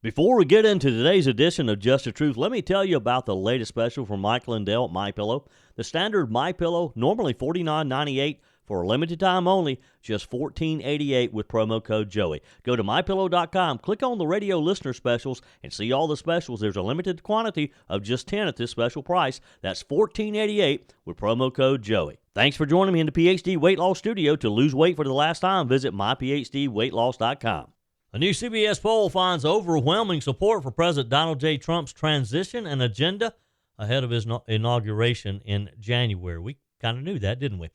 Before we get into today's edition of Just the Truth, let me tell you about the latest special from Mike Lindell at MyPillow. The standard MyPillow, normally $49.98 for a limited time only, just $14.88 with promo code Joey. Go to MyPillow.com, click on the radio listener specials, and see all the specials. There's a limited quantity of just 10 at this special price. That's $14.88 with promo code Joey. Thanks for joining me in the PhD Weight Loss Studio. To lose weight for the last time, visit myphdweightloss.com. A new CBS poll finds overwhelming support for President Donald J. Trump's transition and agenda ahead of his inauguration in January. We kind of knew that, didn't we?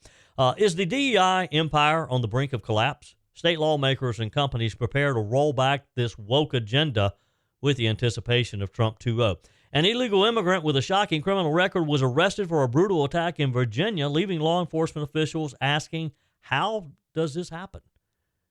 Is the DEI empire on the brink of collapse? State lawmakers and companies prepare to roll back this woke agenda with the anticipation of Trump 2.0. An illegal immigrant with a shocking criminal record was arrested for a brutal attack in Virginia, leaving law enforcement officials asking, how does this happen?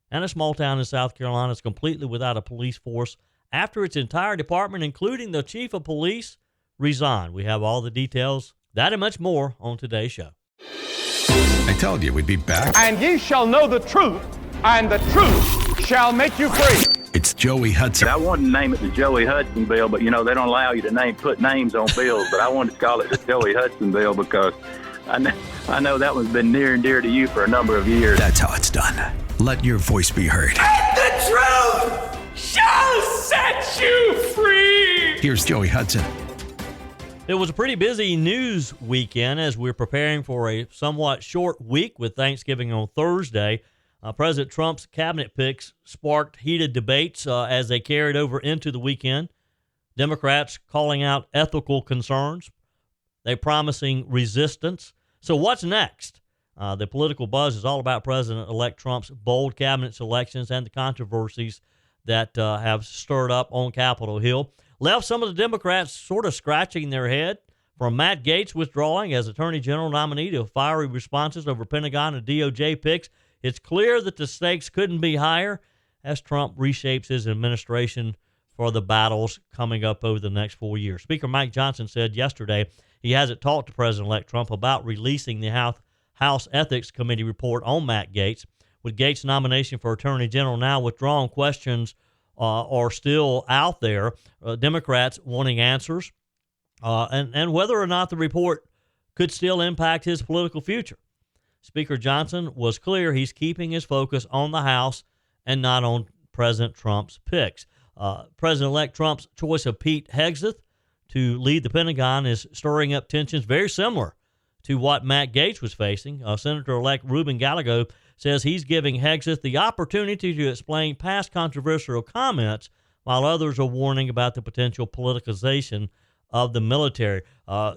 And a small town in South Carolina is completely without a police force after its entire department, including the chief of police, resigned. We have all the details, that and much more on today's show. I told you we'd be back. And ye shall know the truth, and the truth shall make you free. It's Joey Hudson. I wanted to name it the Joey Hudson bill, but, they don't allow you to put names on bills. But I wanted to call it the Joey Hudson bill because I know that one's been near and dear to you for a number of years. That's how it's done. Let your voice be heard. And the truth shall set you free. Here's Joey Hudson. It was a pretty busy news weekend as we're preparing for a somewhat short week with Thanksgiving on Thursday. President Trump's cabinet picks sparked heated debates as they carried over into the weekend. Democrats calling out ethical concerns. They promising resistance. So what's next? The political buzz is all about President-elect Trump's bold cabinet selections and the controversies that have stirred up on Capitol Hill. Left some of the Democrats sort of scratching their head, from Matt Gaetz withdrawing as Attorney General nominee to fiery responses over Pentagon and DOJ picks. It's clear that the stakes couldn't be higher as Trump reshapes his administration for the battles coming up over the next 4 years. Speaker Mike Johnson said yesterday he hasn't talked to President-elect Trump about releasing the House Ethics Committee report on Matt Gaetz. With Gaetz' nomination for Attorney General now withdrawn, questions are still out there. Democrats wanting answers and whether or not the report could still impact his political future. Speaker Johnson was clear he's keeping his focus on the House and not on President Trump's picks. President-elect Trump's choice of Pete Hegseth to lead the Pentagon is stirring up tensions very similar to what Matt Gaetz was facing. Senator-elect Ruben Gallego says he's giving Hegseth the opportunity to explain past controversial comments, while others are warning about the potential politicization of the military.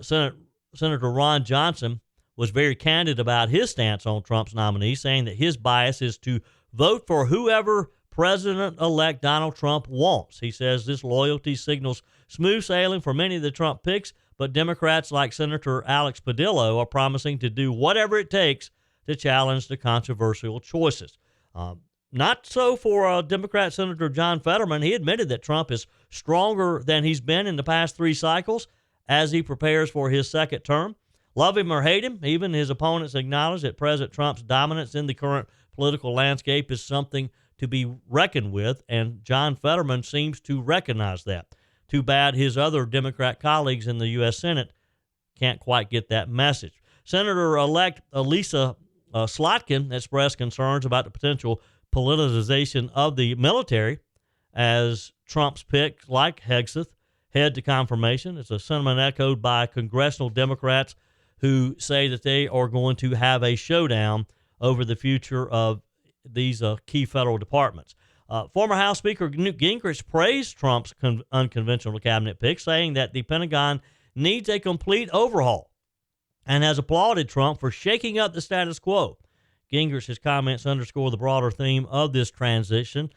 Senator Ron Johnson was very candid about his stance on Trump's nominee, saying that his bias is to vote for whoever President-elect Donald Trump wants. He says this loyalty signals smooth sailing for many of the Trump picks, but Democrats like Senator Alex Padillo are promising to do whatever it takes to challenge the controversial choices. Not so for Democrat Senator John Fetterman. He admitted that Trump is stronger than he's been in the past 3 cycles as he prepares for his second term. Love him or hate him, even his opponents acknowledge that President Trump's dominance in the current political landscape is something to be reckoned with, and John Fetterman seems to recognize that. Too bad his other Democrat colleagues in the U.S. Senate can't quite get that message. Senator-elect Elisa Slotkin expressed concerns about the potential politicization of the military as Trump's pick, like Hegseth, head to confirmation. It's a sentiment echoed by congressional Democrats who say that they are going to have a showdown over the future of these key federal departments. Former House Speaker Newt Gingrich praised Trump's unconventional cabinet pick, saying that the Pentagon needs a complete overhaul and has applauded Trump for shaking up the status quo. Gingrich's comments underscore the broader theme of this transition.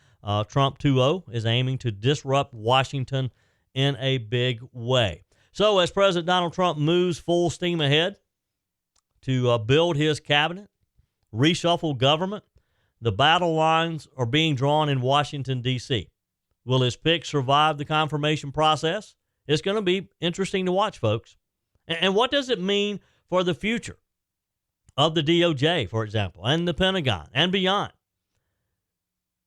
Trump 2.0 is aiming to disrupt Washington in a big way. So as President Donald Trump moves full steam ahead to build his cabinet, reshuffle government, the battle lines are being drawn in Washington, D.C. Will his pick survive the confirmation process? It's going to be interesting to watch, folks. And what does it mean for the future of the DOJ, for example, and the Pentagon and beyond?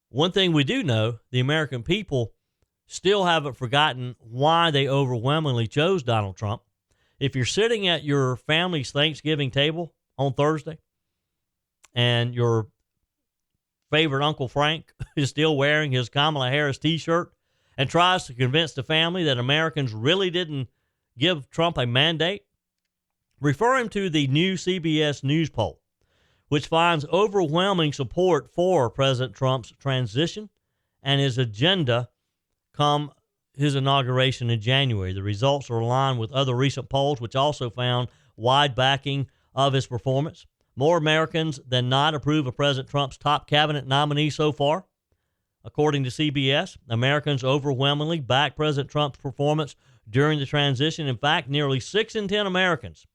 One thing we do know, the American people still haven't forgotten why they overwhelmingly chose Donald Trump. If you're sitting at your family's Thanksgiving table on Thursday and your favorite Uncle Frank is still wearing his Kamala Harris t-shirt and tries to convince the family that Americans really didn't give Trump a mandate, refer him to the new CBS News poll, which finds overwhelming support for President Trump's transition and his agenda come his inauguration in January. The results are aligned with other recent polls, which also found wide backing of his performance. More Americans than not approve of President Trump's top cabinet nominee so far. According to CBS, Americans overwhelmingly back President Trump's performance during the transition. In fact, nearly 6 in 10 Americans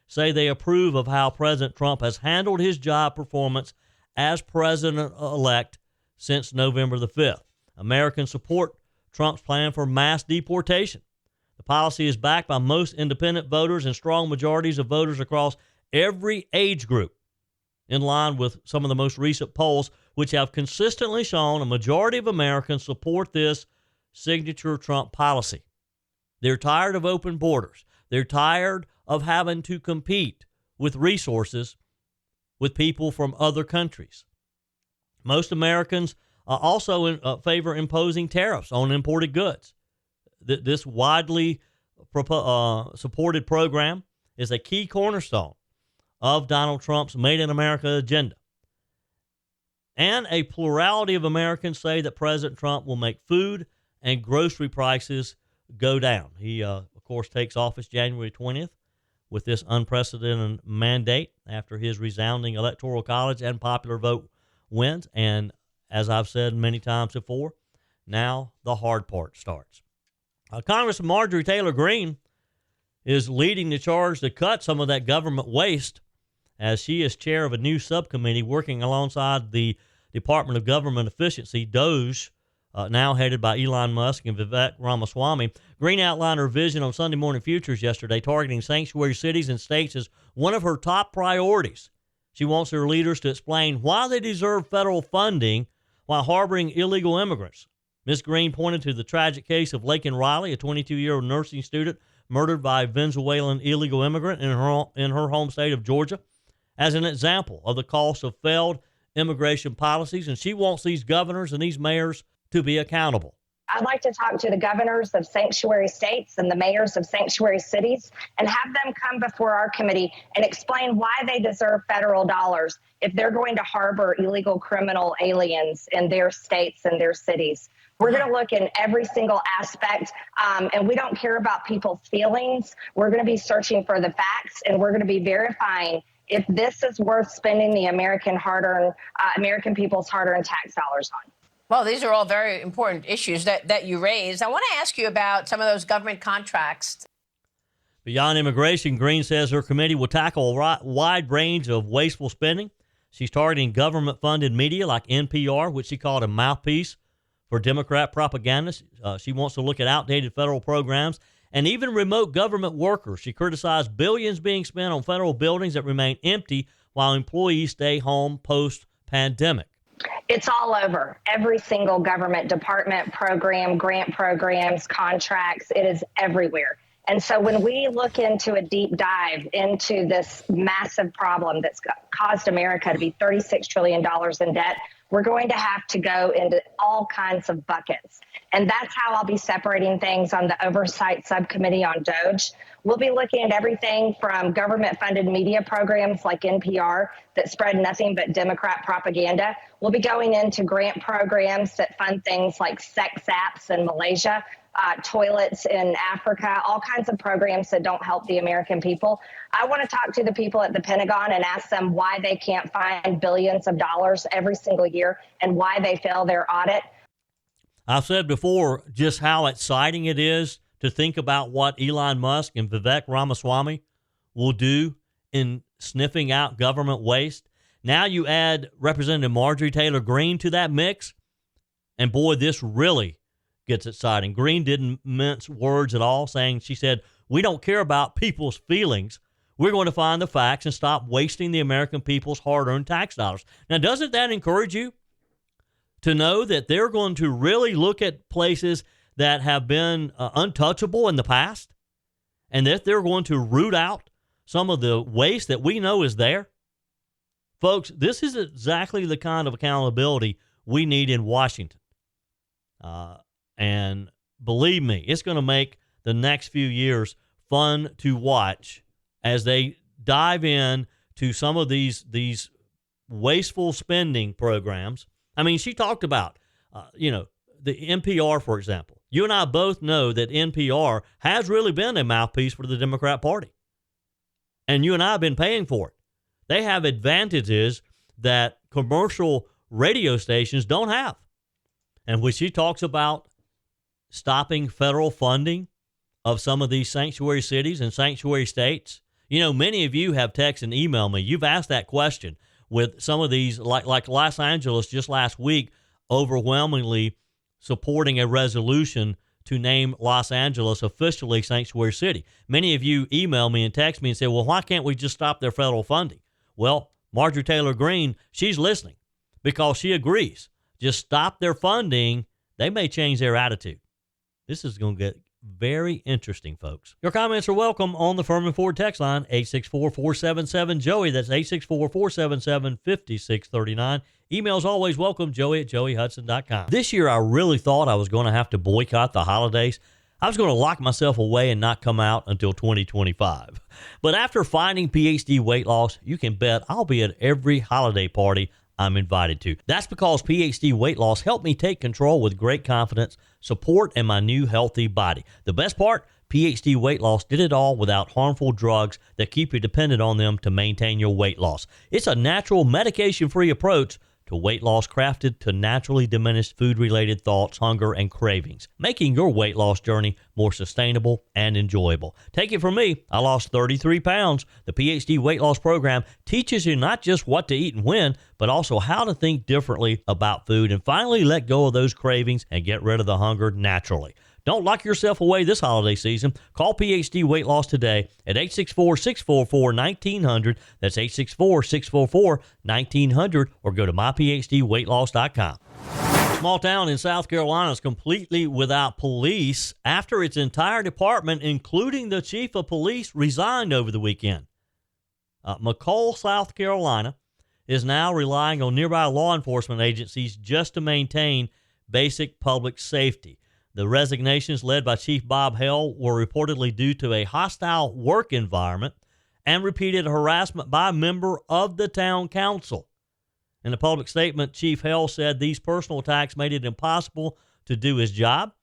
say they approve of how President Trump has handled his job performance as president-elect since November the 5th. Americans support Trump's plan for mass deportation. The policy is backed by most independent voters and strong majorities of voters across every age group, in line with some of the most recent polls, which have consistently shown a majority of Americans support this signature Trump policy. They're tired of open borders. They're tired of having to compete with resources with people from other countries. Most Americans also favor imposing tariffs on imported goods. This widely supported program is a key cornerstone of Donald Trump's Made in America agenda. And a plurality of Americans say that President Trump will make food and grocery prices go down. He, of course, takes office January 20th with this unprecedented mandate after his resounding electoral college and popular vote wins. And as I've said many times before, now the hard part starts. Congressman Marjorie Taylor Greene is leading the charge to cut some of that government waste, as she is chair of a new subcommittee working alongside the Department of Government Efficiency, DOGE, now headed by Elon Musk and Vivek Ramaswamy. Greene outlined her vision on Sunday Morning Futures yesterday, targeting sanctuary cities and states as one of her top priorities. She wants her leaders to explain why they deserve federal funding while harboring illegal immigrants. Ms. Greene pointed to the tragic case of Laken Riley, a 22-year-old nursing student murdered by a Venezuelan illegal immigrant in her home state of Georgia, as an example of the cost of failed immigration policies, and she wants these governors and these mayors to be accountable. I'd like to talk to the governors of sanctuary states and the mayors of sanctuary cities and have them come before our committee and explain why they deserve federal dollars if they're going to harbor illegal criminal aliens in their states and their cities. We're going to look in every single aspect, and we don't care about people's feelings. We're going to be searching for the facts, and we're going to be verifying if this is worth spending the American people's hard-earned tax dollars on. Well, these are all very important issues that you raised. I want to ask you about some of those government contracts. Beyond immigration, Greene says her committee will tackle a wide range of wasteful spending. She's targeting government-funded media like NPR, which she called a mouthpiece for Democrat propaganda. She wants to look at outdated federal programs and even remote government workers. She criticized billions being spent on federal buildings that remain empty while employees stay home post-pandemic. It's all over. Every single government department, program, grant programs, contracts, it is everywhere. And so when we look into a deep dive into this massive problem that's caused America to be $36 trillion in debt, we're going to have to go into all kinds of buckets. And that's how I'll be separating things on the oversight subcommittee on DOGE. We'll be looking at everything from government-funded media programs like NPR that spread nothing but Democrat propaganda. We'll be going into grant programs that fund things like sex apps in Malaysia, toilets in Africa, all kinds of programs that don't help the American people. I want to talk to the people at the Pentagon and ask them why they can't find billions of dollars every single year and why they fail their audit. I've said before just how exciting it is to think about what Elon Musk and Vivek Ramaswamy will do in sniffing out government waste. Now you add Representative Marjorie Taylor Greene to that mix, and boy, this really gets exciting. Greene didn't mince words at all, she said, we don't care about people's feelings. We're going to find the facts and stop wasting the American people's hard-earned tax dollars. Now, doesn't that encourage you to know that they're going to really look at places that have been untouchable in the past, and that they're going to root out some of the waste that we know is there. Folks, this is exactly the kind of accountability we need in Washington. And believe me, it's going to make the next few years fun to watch as they dive in to some of these wasteful spending programs. I mean, she talked about, the NPR, for example. You and I both know that NPR has really been a mouthpiece for the Democrat Party. And you and I have been paying for it. They have advantages that commercial radio stations don't have. And when she talks about stopping federal funding of some of these sanctuary cities and sanctuary states, many of you have texted and emailed me. You've asked that question with some of these, like Los Angeles just last week, overwhelmingly supporting a resolution to name Los Angeles officially sanctuary city. Many of you email me and text me and say, well, why can't we just stop their federal funding? Well, Marjorie Taylor Greene, she's listening because she agrees. Just stop their funding. They may change their attitude. This is going to get very interesting, folks. Your comments are welcome on the Firmin Ford text line, 864-477-JOEY. That's 864-477-5639. Emails always welcome, joey@joeyhudson.com. This year, I really thought I was going to have to boycott the holidays. I was going to lock myself away and not come out until 2025. But after finding PhD weight loss, you can bet I'll be at every holiday party I'm invited to. That's because PhD weight loss helped me take control with great confidence, support, and my new healthy body. The best part, PhD weight loss did it all without harmful drugs that keep you dependent on them to maintain your weight loss. It's a natural, medication-free approach to weight loss crafted to naturally diminish food-related thoughts, hunger, and cravings, making your weight loss journey more sustainable and enjoyable. Take it from me, I lost 33 pounds. The PhD weight loss program teaches you not just what to eat and when, but also how to think differently about food and finally let go of those cravings and get rid of the hunger naturally. Don't lock yourself away this holiday season. Call PhD Weight Loss today at 864-644-1900. That's 864-644-1900, or go to myphdweightloss.com. Small town in South Carolina is completely without police after its entire department, including the chief of police, resigned over the weekend. McCall, South Carolina, is now relying on nearby law enforcement agencies just to maintain basic public safety. The resignations led by Chief Bob Hale were reportedly due to a hostile work environment and repeated harassment by a member of the town council. In a public statement, Chief Hale said these personal attacks made it impossible to do his job.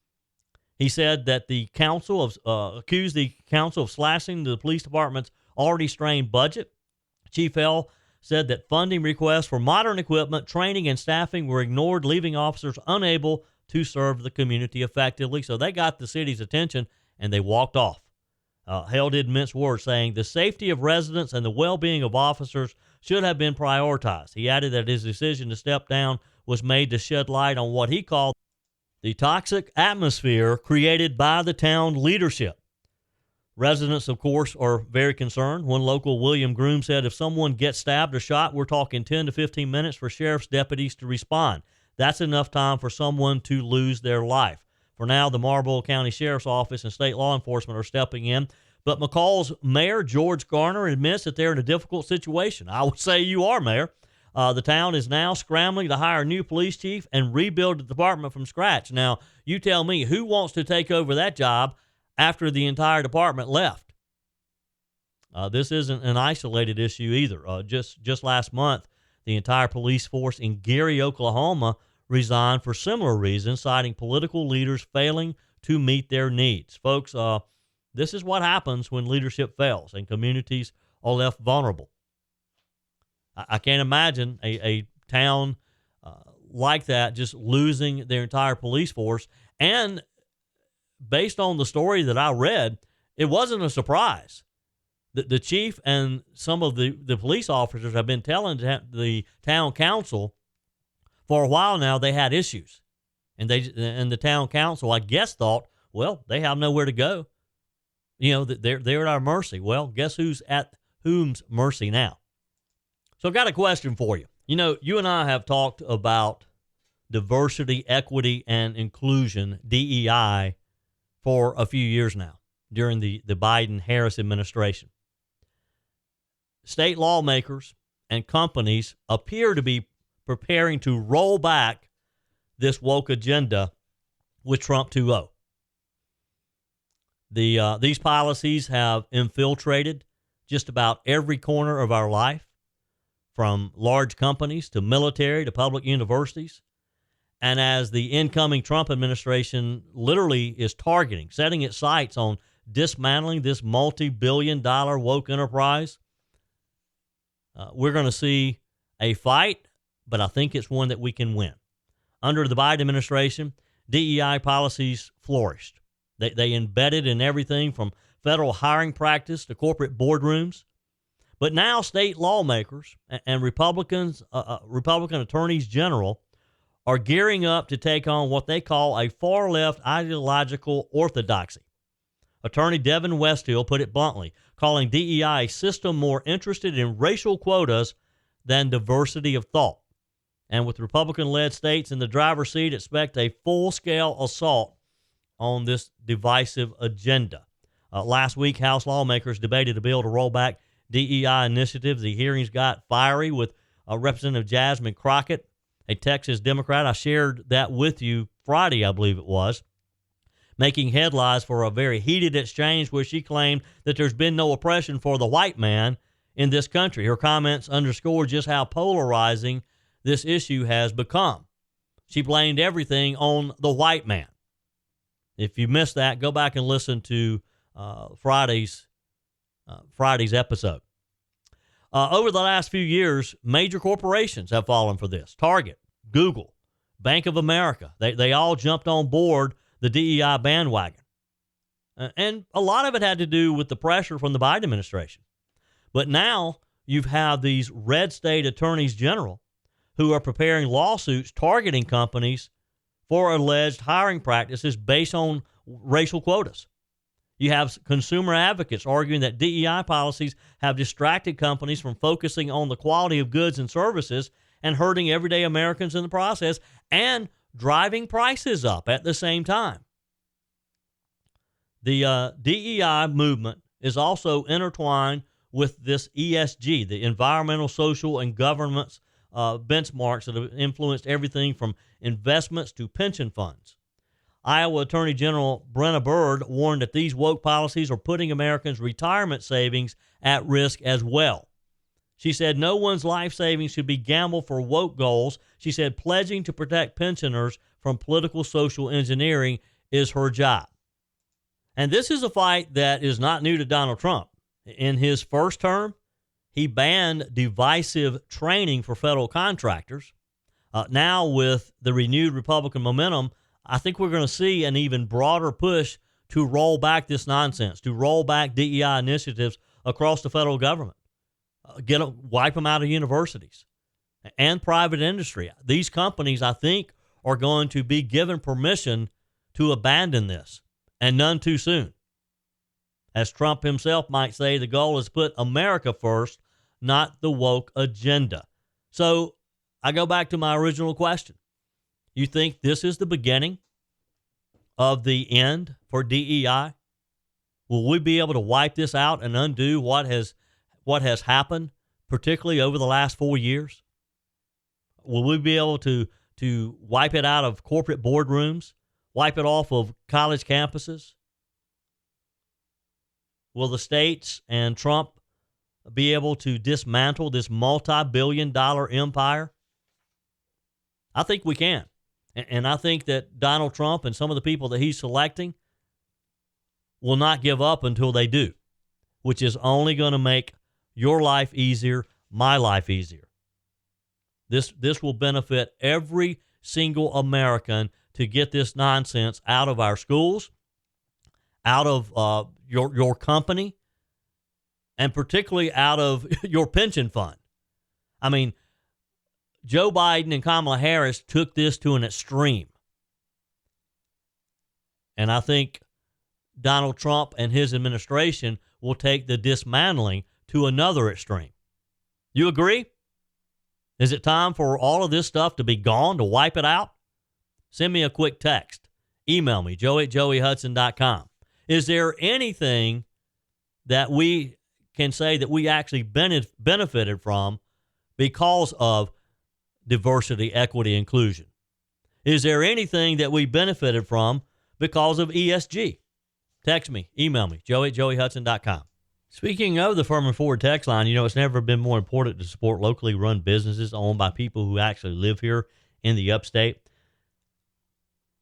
He said that the council accused the council of slashing the police department's already strained budget. Chief Hale said that funding requests for modern equipment, training, and staffing were ignored, leaving officers unable to serve the community effectively. So they got the city's attention and they walked off. Hale didn't mince words, saying the safety of residents and the well-being of officers should have been prioritized. He added that his decision to step down was made to shed light on what he called the toxic atmosphere created by the town leadership. Residents, of course, are very concerned. One local, William Groom, said if someone gets stabbed or shot, we're talking 10 to 15 minutes for sheriff's deputies to respond. That's enough time for someone to lose their life. For now, the Marlboro County Sheriff's Office and state law enforcement are stepping in. But McCall's mayor, George Garner, admits that they're in a difficult situation. I would say you are, Mayor. The town is now scrambling to hire a new police chief and rebuild the department from scratch. Now, you tell me, who wants to take over that job after the entire department left? This isn't an isolated issue either. Just last month, the entire police force in Gary, Oklahoma, resigned for similar reasons, citing political leaders failing to meet their needs. Folks, this is what happens when leadership fails and communities are left vulnerable. I can't imagine a town like that just losing their entire police force. And based on the story that I read, it wasn't a surprise. The chief and some of the police officers have been telling the town council for a while now they had issues. And the town council, I guess, thought, well, they have nowhere to go. They're at our mercy. Well, guess who's at whom's mercy now? So I've got a question for you. You and I have talked about diversity, equity, and inclusion, DEI, for a few years now during the Biden-Harris administration. State lawmakers and companies appear to be preparing to roll back this woke agenda with Trump 2.0. These policies have infiltrated just about every corner of our life, from large companies to military to public universities. And as the incoming Trump administration literally is targeting, setting its sights on dismantling this multi-billion-dollar woke enterprise, we're going to see a fight, but I think it's one that we can win. Under the Biden administration, DEI policies flourished. They embedded in everything from federal hiring practice to corporate boardrooms. But now state lawmakers and Republican attorneys general are gearing up to take on what they call a far-left ideological orthodoxy. Attorney Devin Westhill put it bluntly, calling DEI a system more interested in racial quotas than diversity of thought. And with Republican-led states in the driver's seat, expect a full-scale assault on this divisive agenda. Last week, House lawmakers debated a bill to roll back DEI initiatives. The hearings got fiery with Representative Jasmine Crockett, a Texas Democrat. I shared that with you Friday, I believe it was, making headlines for a very heated exchange where she claimed that there's been no oppression for the white man in this country. Her comments underscore just how polarizing this issue has become. She blamed everything on the white man. If you missed that, go back and listen to Friday's episode. Over the last few years, major corporations have fallen for this. Target, Google, Bank of America, they all jumped on board the DEI bandwagon. And a lot of it had to do with the pressure from the Biden administration. But now you've had these red state attorneys general who are preparing lawsuits targeting companies for alleged hiring practices based on racial quotas. You have consumer advocates arguing that DEI policies have distracted companies from focusing on the quality of goods and services and hurting everyday Americans in the process and driving prices up at the same time. The DEI movement is also intertwined with this ESG, the environmental, social, and governance benchmarks that have influenced everything from investments to pension funds. Iowa Attorney General Brenna Bird warned that these woke policies are putting Americans' retirement savings at risk as well. She said no one's life savings should be gambled for woke goals. She said pledging to protect pensioners from political social engineering is her job. And this is a fight that is not new to Donald Trump. In his first term, he banned divisive training for federal contractors. Now, with the renewed Republican momentum, I think we're going to see an even broader push to roll back this nonsense, to roll back DEI initiatives across the federal government, wipe them out of universities and private industry. These companies, I think, are going to be given permission to abandon this, and none too soon. As Trump himself might say, the goal is put America first, not the woke agenda. So I go back to my original question. You think this is the beginning of the end for DEI? Will we be able to wipe this out and undo what has happened, particularly over the last 4 years? Will we be able to wipe it out of corporate boardrooms, wipe it off of college campuses? Will the states and Trump be able to dismantle this multi-billion-dollar empire? I think we can. And I think that Donald Trump and some of the people that he's selecting will not give up until they do, which is only going to make your life easier, my life easier. This will benefit every single American to get this nonsense out of our schools, out of your company, and particularly out of your pension fund. I mean, Joe Biden and Kamala Harris took this to an extreme. And I think Donald Trump and his administration will take the dismantling to another extreme. You agree? Is it time for all of this stuff to be gone, to wipe it out? Send me a quick text. Email me, joe@joeyhudson.com. Is there anything that we can say that we actually benefited from because of diversity, equity, inclusion? Is there anything that we benefited from because of ESG? Text me, email me, joe@joeyhudson.com. Speaking of the Firmin Ford text line, it's never been more important to support locally run businesses owned by people who actually live here in the upstate.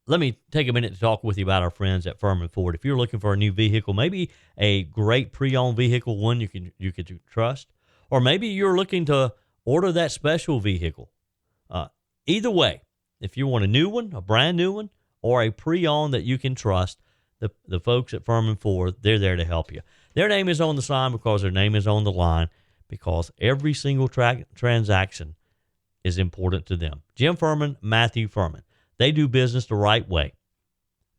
Let me take a minute to talk with you about our friends at Firmin Ford. If you're looking for a new vehicle, maybe a great pre-owned vehicle, one you could trust, or maybe you're looking to order that special vehicle. Either way, if you want a new one, a brand new one, or a pre-owned that you can trust, the folks at Firmin Ford, they're there to help you. Their name is on the sign because their name is on the line, because every single transaction is important to them. Jim Firmin, Matthew Firmin. They do business the right way.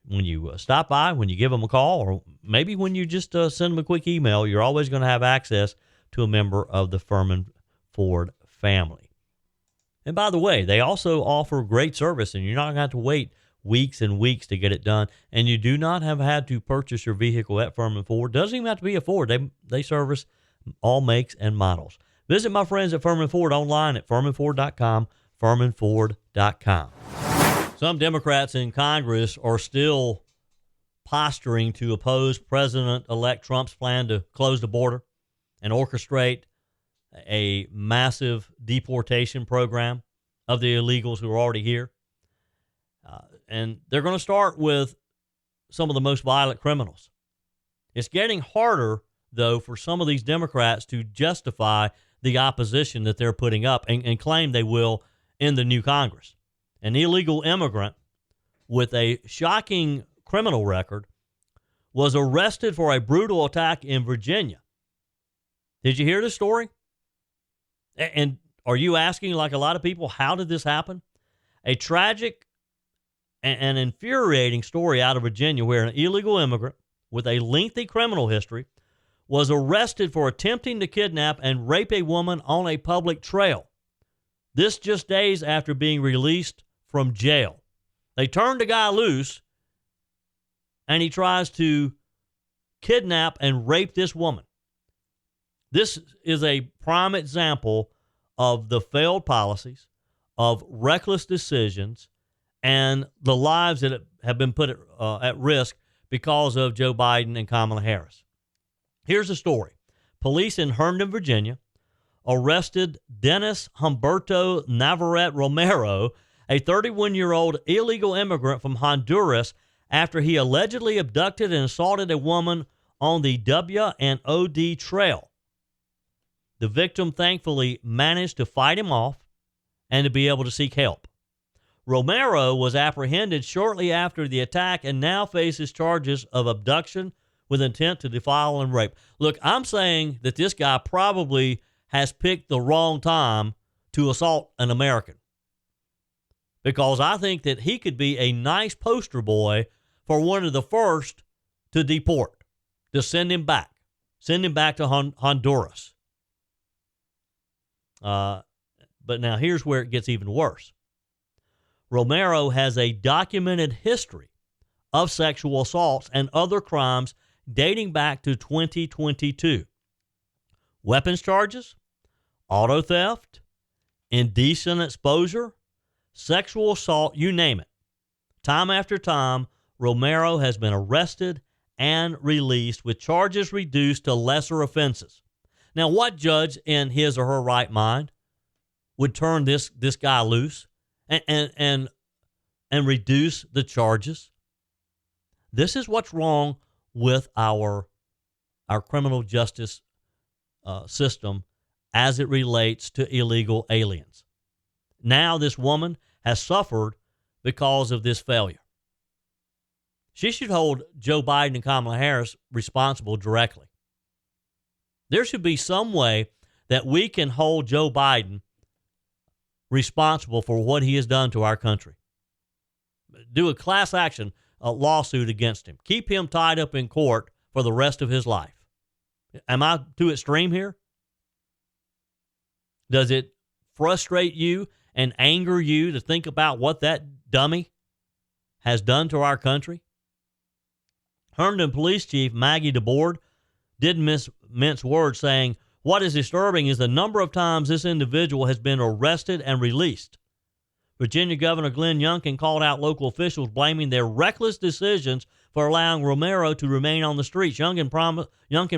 When you stop by, when you give them a call, or maybe when you just send them a quick email, you're always going to have access to a member of the Firmin Ford family. And by the way, they also offer great service, and you're not going to have to wait weeks and weeks to get it done. And you do not have had to purchase your vehicle at Firmin Ford. Doesn't even have to be a Ford. They service all makes and models. Visit my friends at Firmin Ford online at firminford.com, firminford.com. Some Democrats in Congress are still posturing to oppose President-elect Trump's plan to close the border and orchestrate a massive deportation program of the illegals who are already here. And they're going to start with some of the most violent criminals. It's getting harder, though, for some of these Democrats to justify the opposition that they're putting up and claim they will in the new Congress. An illegal immigrant with a shocking criminal record was arrested for a brutal attack in Virginia. Did you hear this story? And are you asking, like a lot of people, how did this happen? A tragic and infuriating story out of Virginia where an illegal immigrant with a lengthy criminal history was arrested for attempting to kidnap and rape a woman on a public trail. This just days after being released from jail. They turned the guy loose, and he tries to kidnap and rape this woman. This is a prime example of the failed policies, of reckless decisions, and the lives that have been put at risk because of Joe Biden and Kamala Harris. Here's the story. Police in Herndon, Virginia, arrested Dennis Humberto Navarrete Romero, a 31-year-old illegal immigrant from Honduras, after he allegedly abducted and assaulted a woman on the W&OD Trail. The victim thankfully managed to fight him off and to be able to seek help. Romero was apprehended shortly after the attack and now faces charges of abduction with intent to defile and rape. Look, I'm saying that this guy probably has picked the wrong time to assault an American, because I think that he could be a nice poster boy for one of the first to deport, to send him back to Honduras. But now here's where it gets even worse. Romero has a documented history of sexual assaults and other crimes dating back to 2022. Weapons charges, auto theft, indecent exposure, sexual assault, you name it. Time after time, Romero has been arrested and released with charges reduced to lesser offenses. Now, what judge in his or her right mind would turn this guy loose and reduce the charges? This is what's wrong with our criminal justice system as it relates to illegal aliens. Now this woman has suffered because of this failure. She should hold Joe Biden and Kamala Harris responsible directly. There should be some way that we can hold Joe Biden responsible for what he has done to our country. Do a class action lawsuit against him. Keep him tied up in court for the rest of his life. Am I too extreme here? Does it frustrate you and anger you to think about what that dummy has done to our country? Herndon Police Chief Maggie DeBoard didn't mince words, saying, "What is disturbing is the number of times this individual has been arrested and released." Virginia Governor Glenn Youngkin called out local officials, blaming their reckless decisions for allowing Romero to remain on the streets. Youngkin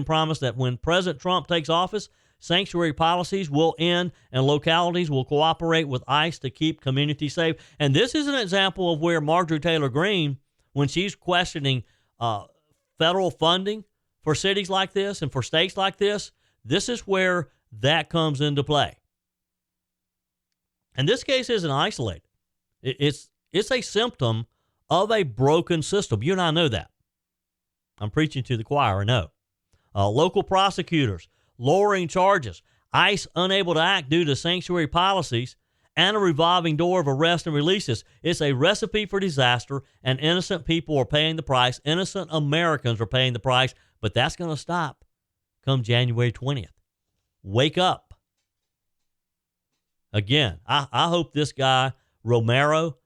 promised that when President Trump takes office, sanctuary policies will end and localities will cooperate with ICE to keep communities safe. And this is an example of where Marjorie Taylor Greene, when she's questioning federal funding for cities like this and for states like this is where that comes into play. And this case isn't isolated. It's a symptom of a broken system. You and I know that. I'm preaching to the choir, I know. Local prosecutors lowering charges, ICE unable to act due to sanctuary policies, and a revolving door of arrest and releases. It's a recipe for disaster, and innocent people are paying the price. Innocent Americans are paying the price, but that's going to stop come January 20th. Wake up. Again, I hope this guy, Romero,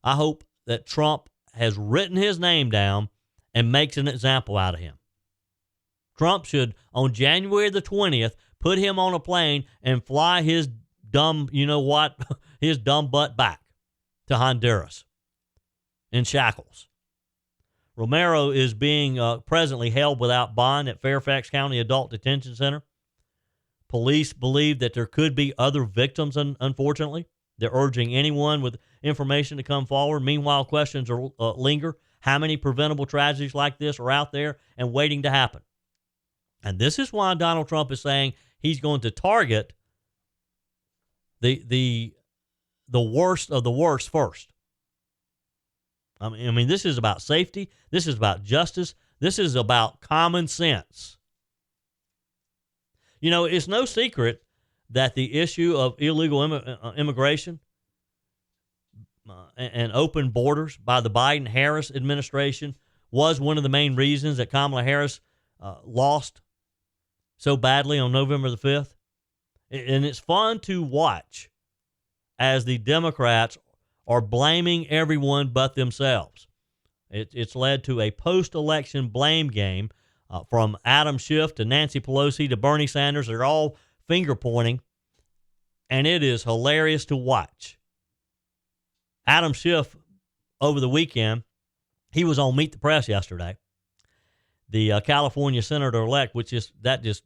I hope that Trump has written his name down and makes an example out of him. Trump should, on January the 20th, put him on a plane and fly his dumb, his dumb butt back to Honduras in shackles. Romero is being presently held without bond at Fairfax County Adult Detention Center. Police believe that there could be other victims, unfortunately. They're urging anyone with information to come forward. Meanwhile, questions linger. How many preventable tragedies like this are out there and waiting to happen? And this is why Donald Trump is saying he's going to target the worst of the worst first. I mean, this is about safety. This is about justice. This is about common sense. It's no secret that the issue of illegal immigration and open borders by the Biden-Harris administration was one of the main reasons that Kamala Harris lost so badly on November the 5th. And it's fun to watch as the Democrats are blaming everyone but themselves. It's led to a post-election blame game. From Adam Schiff to Nancy Pelosi to Bernie Sanders, they're all finger pointing, and it is hilarious to watch. Adam Schiff, over the weekend, he was on Meet the Press yesterday. The California senator-elect, that just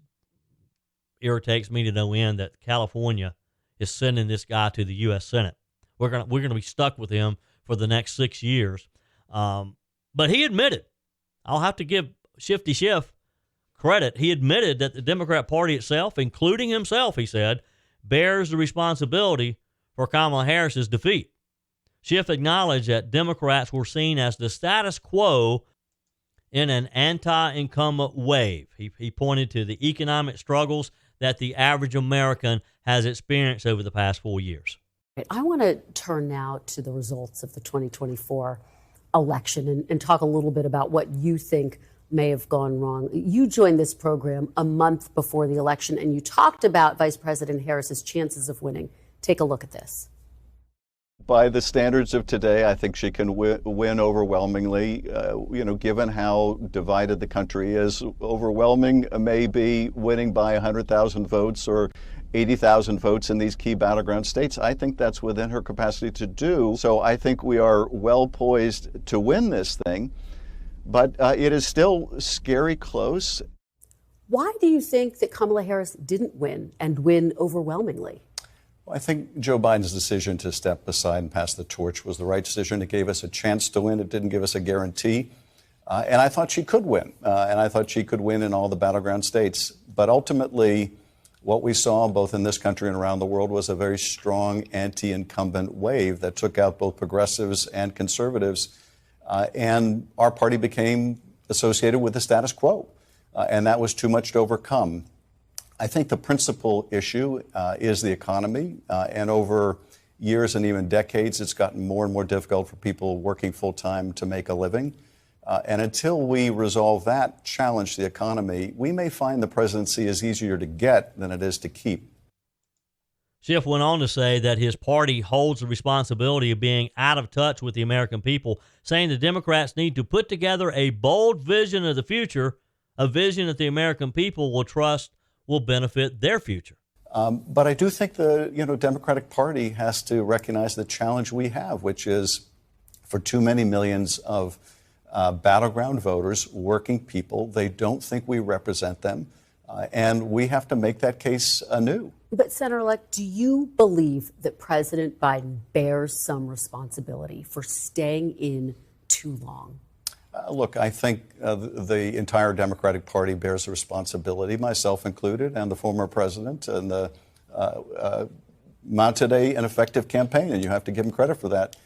irritates me to no end that California is sending this guy to the U.S. Senate. We're gonna be stuck with him for the next 6 years. But he admitted, I'll have to give Shifty Schiff credit. He admitted that the Democrat Party itself, including himself, he said, bears the responsibility for Kamala Harris's defeat. Schiff acknowledged that Democrats were seen as the status quo in an anti-incumbent wave. He pointed to the economic struggles that the average American has experienced over the past 4 years. I want to turn now to the results of the 2024 election and talk a little bit about what you think may have gone wrong. You joined this program a month before the election, and you talked about Vice President Harris's chances of winning. Take a look at this. By the standards of today, I think she can win overwhelmingly. Given how divided the country is, overwhelming may be winning by 100,000 votes or 80,000 votes in these key battleground states. I think that's within her capacity to do. So I think we are well poised to win this thing. But it is still scary close. Why do you think that Kamala Harris didn't win and win overwhelmingly? Well, I think Joe Biden's decision to step aside and pass the torch was the right decision. It gave us a chance to win. It didn't give us a guarantee. And I thought she could win. And I thought she could win in all the battleground states. But ultimately, what we saw both in this country and around the world was a very strong anti-incumbent wave that took out both progressives and conservatives. And our party became associated with the status quo. And that was too much to overcome. I think the principal issue is the economy. And over years and even decades, it's gotten more and more difficult for people working full time to make a living. And until we resolve that challenge to the economy, we may find the presidency is easier to get than it is to keep. Schiff went on to say that his party holds the responsibility of being out of touch with the American people, saying the Democrats need to put together a bold vision of the future, a vision that the American people will trust will benefit their future. But I do think the Democratic Party has to recognize the challenge we have, which is for too many millions of battleground voters, working people, they don't think we represent them. And we have to make that case anew. But, Senator-elect, do you believe that President Biden bears some responsibility for staying in too long? Look, I think the entire Democratic Party bears a responsibility, myself included, and the former president, and mounted an effective campaign, and you have to give him credit for that.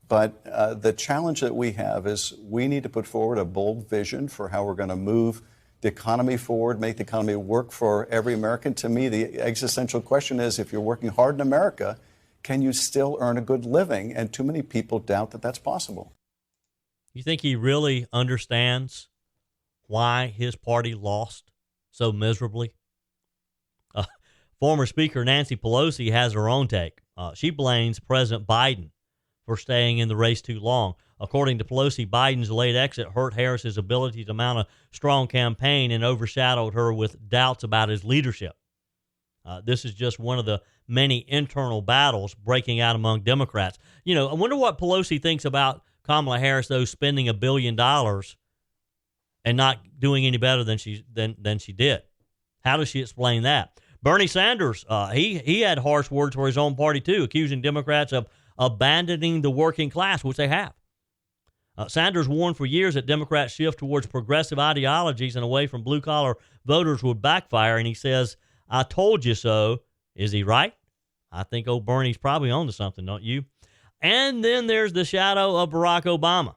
But the challenge that we have is we need to put forward a bold vision for how we're going to move the economy forward, make the economy work for every American. To me, the existential question is, if you're working hard in America, can you still earn a good living? And too many people doubt that that's possible. You think he really understands why his party lost so miserably? Former Speaker Nancy Pelosi has her own take. She blames President Biden for staying in the race too long. According to Pelosi, Biden's late exit hurt Harris's ability to mount a strong campaign and overshadowed her with doubts about his leadership. This is just one of the many internal battles breaking out among Democrats. I wonder what Pelosi thinks about Kamala Harris, though, spending $1 billion and not doing any better than she did. How does she explain that? Bernie Sanders, he had harsh words for his own party, too, accusing Democrats of abandoning the working class, which they have. Sanders warned for years that Democrats' shift towards progressive ideologies and away from blue-collar voters would backfire, and he says, "I told you so." Is he right? I think old Bernie's probably on to something, don't you? And then there's the shadow of Barack Obama.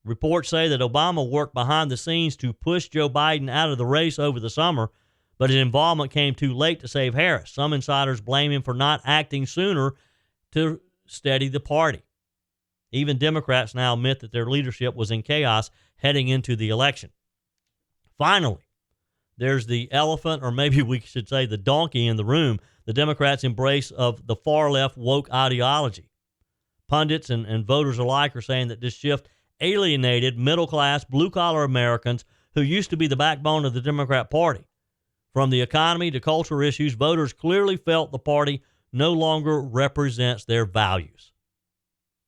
Reports say that Obama worked behind the scenes to push Joe Biden out of the race over the summer, but his involvement came too late to save Harris. Some insiders blame him for not acting sooner to steady the party. Even Democrats now admit that their leadership was in chaos heading into the election. Finally, there's the elephant, or maybe we should say the donkey in the room, the Democrats' embrace of the far-left woke ideology. Pundits and voters alike are saying that this shift alienated middle-class, blue-collar Americans who used to be the backbone of the Democrat Party. From the economy to cultural issues, voters clearly felt the party no longer represents their values.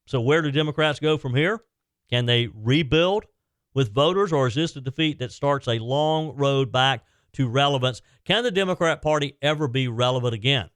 So where do Democrats go from here? Can they rebuild with voters, or is this a defeat that starts a long road back to relevance? Can the Democrat Party ever be relevant again?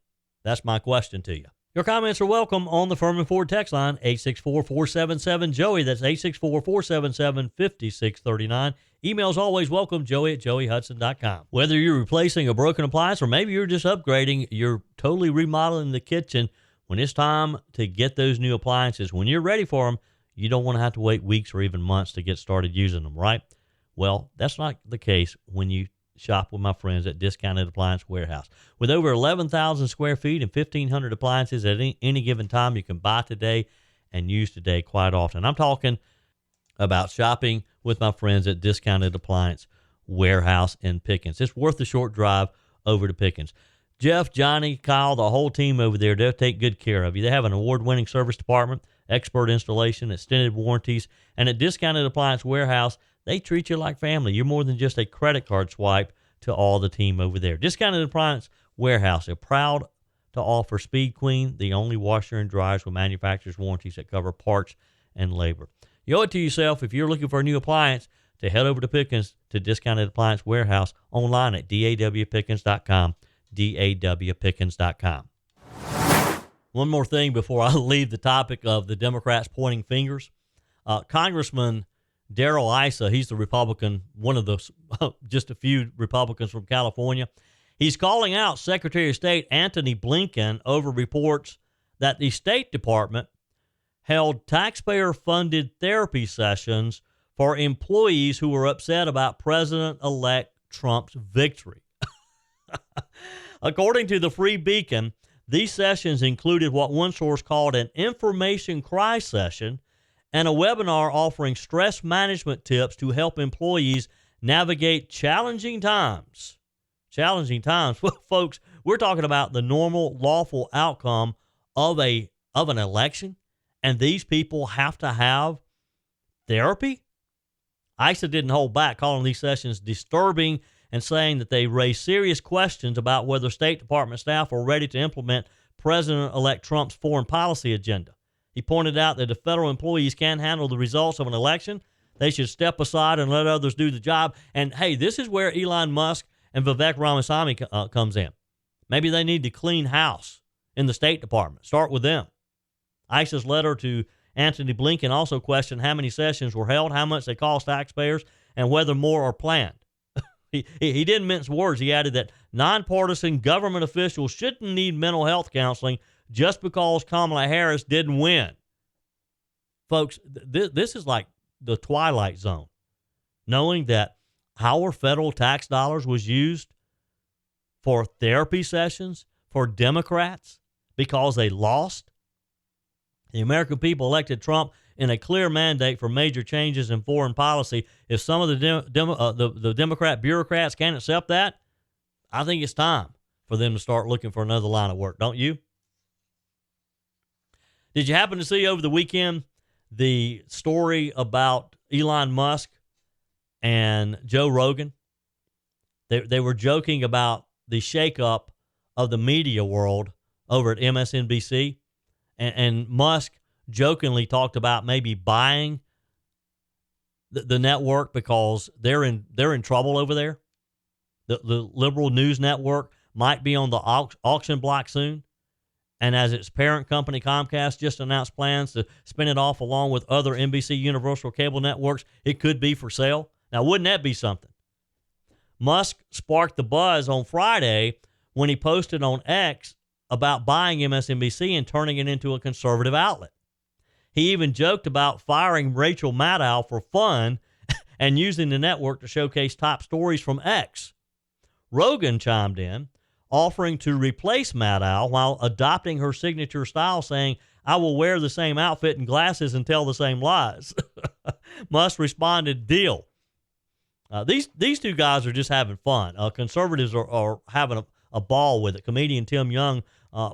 That's my question to you. Your comments are welcome on the Firmin Ford text line, 864-477-JOEY. That's 864-477-5639. Email's always welcome, joey@joeyhudson.com. Whether you're replacing a broken appliance or maybe you're just upgrading, you're totally remodeling the kitchen, when it's time to get those new appliances, when you're ready for them, you don't want to have to wait weeks or even months to get started using them, right? Well, that's not the case when you shop with my friends at Discounted Appliance Warehouse. With over 11,000 square feet and 1,500 appliances at any given time, you can buy today and use today quite often. I'm talking about shopping with my friends at Discounted Appliance Warehouse in Pickens. It's worth the short drive over to Pickens. Jeff, Johnny, Kyle, the whole team over there, they'll take good care of you. They have an award-winning service department, expert installation, extended warranties, and at Discounted Appliance Warehouse, they treat you like family. You're more than just a credit card swipe to all the team over there. Discounted Appliance Warehouse, they're proud to offer Speed Queen, the only washer and dryers with manufacturer's warranties that cover parts and labor. You owe it to yourself, if you're looking for a new appliance, to head over to Pickens to Discounted Appliance Warehouse online at dawpickens.com. dawpickens.com. One more thing before I leave the topic of the Democrats pointing fingers. Congressman Darrell Issa, he's the Republican, one of the just a few Republicans from California. He's calling out Secretary of State Antony Blinken over reports that the State Department held taxpayer-funded therapy sessions for employees who were upset about President-elect Trump's victory. According to the Free Beacon, these sessions included what one source called an information cry session and a webinar offering stress management tips to help employees navigate challenging times. Challenging times. Well, folks, We're talking about the normal, lawful outcome of an election, and these people have to have therapy? ISA didn't hold back, calling these sessions disturbing and saying that they raise serious questions about whether State Department staff are ready to implement President-elect Trump's foreign policy agenda. He pointed out that if federal employees can't handle the results of an election, they should step aside and let others do the job. And, hey, this is where Elon Musk and Vivek Ramaswamy comes in. Maybe they need to clean house in the State Department. Start with them. ISA's letter to Antony Blinken also questioned how many sessions were held, how much they cost taxpayers, and whether more are planned. He didn't mince words. He added that nonpartisan government officials shouldn't need mental health counseling just because Kamala Harris didn't win. Folks, this is like the Twilight Zone, knowing that our federal tax dollars was used for therapy sessions for Democrats because they lost. The American people elected Trump in a clear mandate for major changes in foreign policy. If some of the Democrat bureaucrats can't accept that, I think it's time for them to start looking for another line of work, don't you? Did you happen to see over the weekend the story about Elon Musk and Joe Rogan? They were joking about the shakeup of the media world over at MSNBC. And Musk jokingly talked about maybe buying the network because they're in trouble over there. The liberal news network might be on the auction block soon. And as its parent company, Comcast, just announced plans to spin it off along with other NBC Universal cable networks, it could be for sale. Now, wouldn't that be something? Musk sparked the buzz on Friday when he posted on X about buying MSNBC and turning it into a conservative outlet. He even joked about firing Rachel Maddow for fun and using the network to showcase top stories from X. Rogan chimed in, offering to replace Maddow while adopting her signature style, saying, "I will wear the same outfit and glasses and tell the same lies." Musk responded, "Deal." These two guys are just having fun. Conservatives are having a ball with it. Comedian Tim Young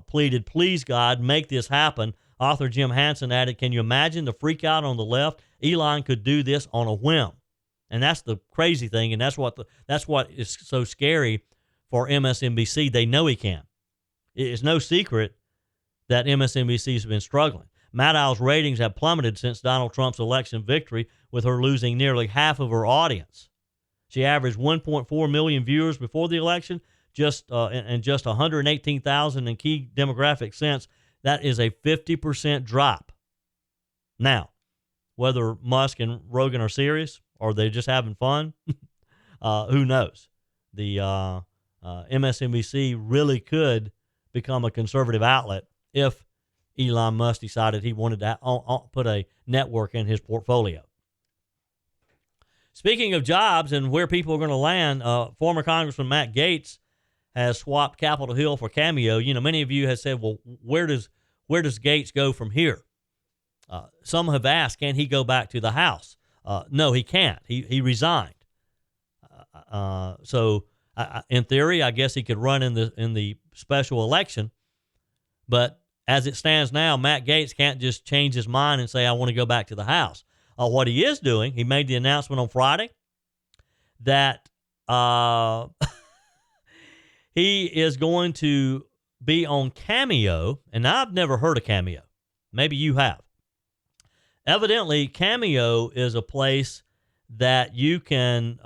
pleaded, "Please, God, make this happen." Author Jim Hansen added, "Can you imagine the freak out on the left? Elon could do this on a whim." And that's the crazy thing, and that's what is so scary for MSNBC. They know he can. It's no secret that MSNBC has been struggling. Maddow's ratings have plummeted since Donald Trump's election victory, with her losing nearly half of her audience. She averaged 1.4 million viewers before the election, just 118,000 in key demographic sense. That is a 50% drop. Now, whether Musk and Rogan are serious or they're just having fun, who knows? The MSNBC really could become a conservative outlet if Elon Musk decided he wanted to put a network in his portfolio. Speaking of jobs and where people are going to land, former Congressman Matt Gaetz has swapped Capitol Hill for Cameo. You know, many of you have said, well, where does Gaetz go from here? Some have asked, can he go back to the House? No, he can't. He resigned. So in theory, I guess he could run in the special election. But as it stands now, Matt Gaetz can't just change his mind and say, I want to go back to the House. What he is doing, he made the announcement on Friday that he is going to be on Cameo. And I've never heard of Cameo. Maybe you have. Evidently, Cameo is a place that you can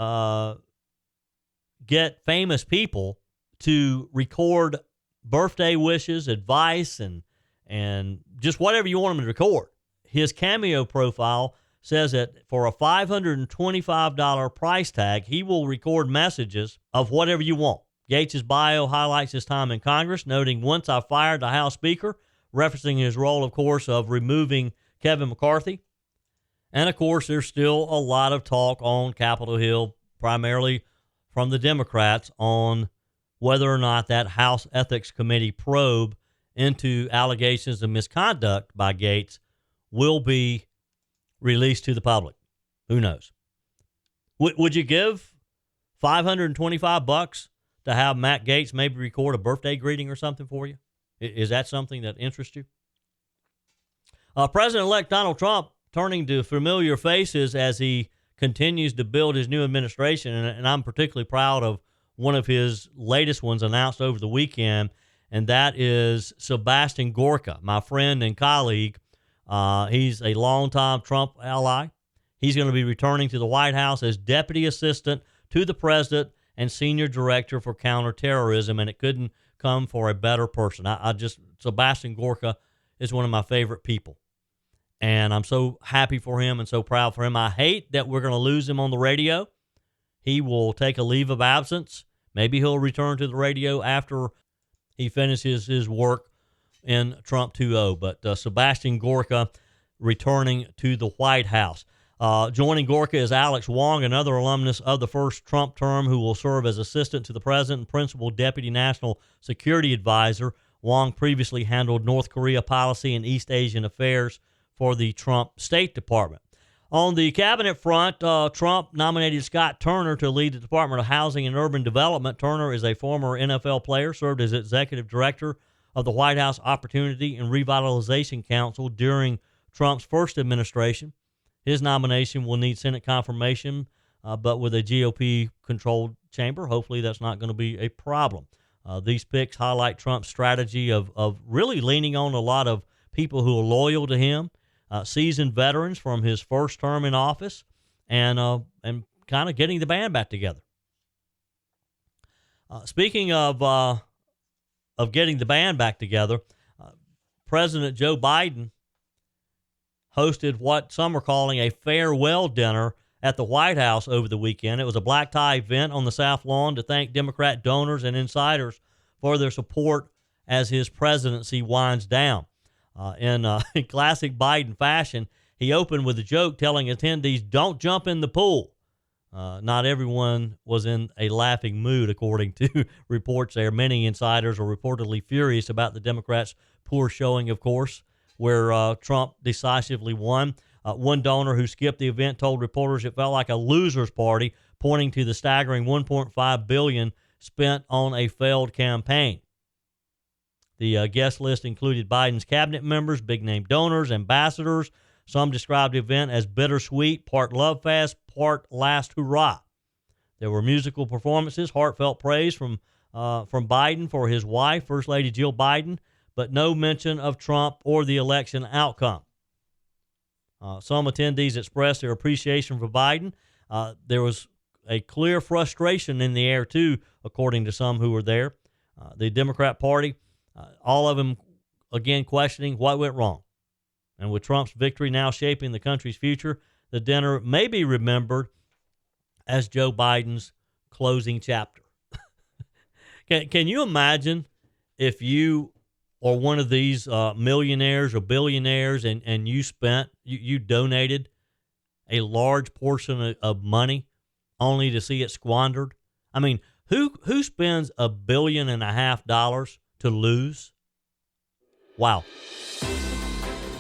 get famous people to record birthday wishes, advice, and just whatever you want them to record. His Cameo profile says that for a $525 price tag, he will record messages of whatever you want. Gates' bio highlights his time in Congress, noting, "Once I fired the House Speaker," referencing his role, of course, of removing Kevin McCarthy. And, of course, there's still a lot of talk on Capitol Hill, primarily from the Democrats, on whether or not that House Ethics Committee probe into allegations of misconduct by Gates will be released to the public. Who knows? Would you give $525 to have Matt Gaetz maybe record a birthday greeting or something for you? Is that something that interests you? President-elect Donald Trump turning to familiar faces as he continues to build his new administration, and I'm particularly proud of one of his latest ones announced over the weekend, and that is Sebastian Gorka, my friend and colleague. He's a longtime Trump ally. He's going to be returning to the White House as Deputy Assistant to the President and Senior Director for Counterterrorism, and it couldn't come for a better person. Sebastian Gorka is one of my favorite people. And I'm so happy for him and so proud for him. I hate that we're going to lose him on the radio. He will take a leave of absence. Maybe he'll return to the radio after he finishes his work in Trump 2.0. But Sebastian Gorka returning to the White House. Joining Gorka is Alex Wong, another alumnus of the first Trump term, who will serve as assistant to the president and principal deputy national security advisor. Wong previously handled North Korea policy and East Asian affairs for the Trump State Department. On the cabinet front, Trump nominated Scott Turner to lead the Department of Housing and Urban Development. Turner is a former NFL player, served as executive director of the White House Opportunity and Revitalization Council during Trump's first administration. His nomination will need Senate confirmation, but with a GOP-controlled chamber, hopefully that's not going to be a problem. These picks highlight Trump's strategy of really leaning on a lot of people who are loyal to him, seasoned veterans from his first term in office, and kind of getting the band back together. Speaking of getting the band back together, President Joe Biden hosted what some are calling a farewell dinner at the White House over the weekend. It was a black tie event on the South Lawn to thank Democrat donors and insiders for their support as his presidency winds down. In classic Biden fashion, he opened with a joke telling attendees, "Don't jump in the pool." Not everyone was in a laughing mood, according to reports there. Many insiders are reportedly furious about the Democrats' poor showing, of course, where Trump decisively won. One donor who skipped the event told reporters it felt like a loser's party, pointing to the staggering $1.5 billion spent on a failed campaign. The guest list included Biden's cabinet members, big-name donors, ambassadors. Some described the event as bittersweet, part love fest, part last hurrah. There were musical performances, heartfelt praise from Biden for his wife, First Lady Jill Biden, but no mention of Trump or the election outcome. Some attendees expressed their appreciation for Biden. There was a clear frustration in the air, too, according to some who were there. The Democrat Party, all of them, again, questioning what went wrong. And with Trump's victory now shaping the country's future, the dinner may be remembered as Joe Biden's closing chapter. Can you imagine if you are one of these millionaires or billionaires and you donated a large portion of money only to see it squandered? I mean, who spends $1.5 billion to lose? Wow.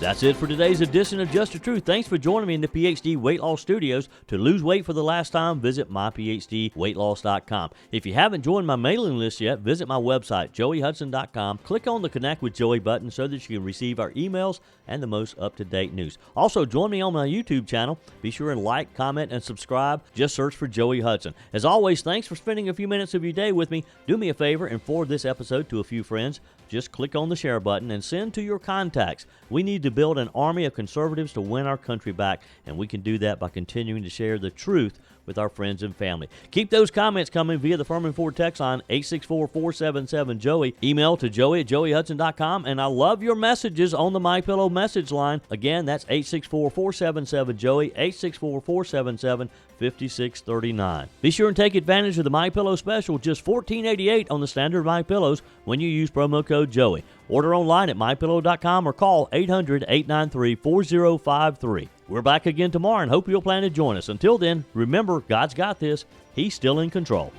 That's it for today's edition of Just the Truth. Thanks for joining me in the PhD Weight Loss Studios. To lose weight for the last time, visit myphdweightloss.com. If you haven't joined my mailing list yet, visit my website, joeyhudson.com. Click on the Connect with Joey button so that you can receive our emails and the most up-to-date news. Also, join me on my YouTube channel. Be sure and like, comment, and subscribe. Just search for Joey Hudson. As always, thanks for spending a few minutes of your day with me. Do me a favor and forward this episode to a few friends. Just click on the share button and send to your contacts. We need to build an army of conservatives to win our country back, and we can do that by continuing to share the truth with our friends and family. Keep those comments coming via the Firmin Ford text line, 864-477-JOEY. Email to joey@joeyhudson.com, and I love your messages on the MyPillow message line. Again, that's 864-477-JOEY, 864-477-5639. Be sure and take advantage of the MyPillow special, just $14.88 on the standard MyPillows when you use promo code Joey. Order online at mypillow.com or call 800-893-4053. We're back again tomorrow and hope you'll plan to join us. Until then, remember, God's got this. He's still in control.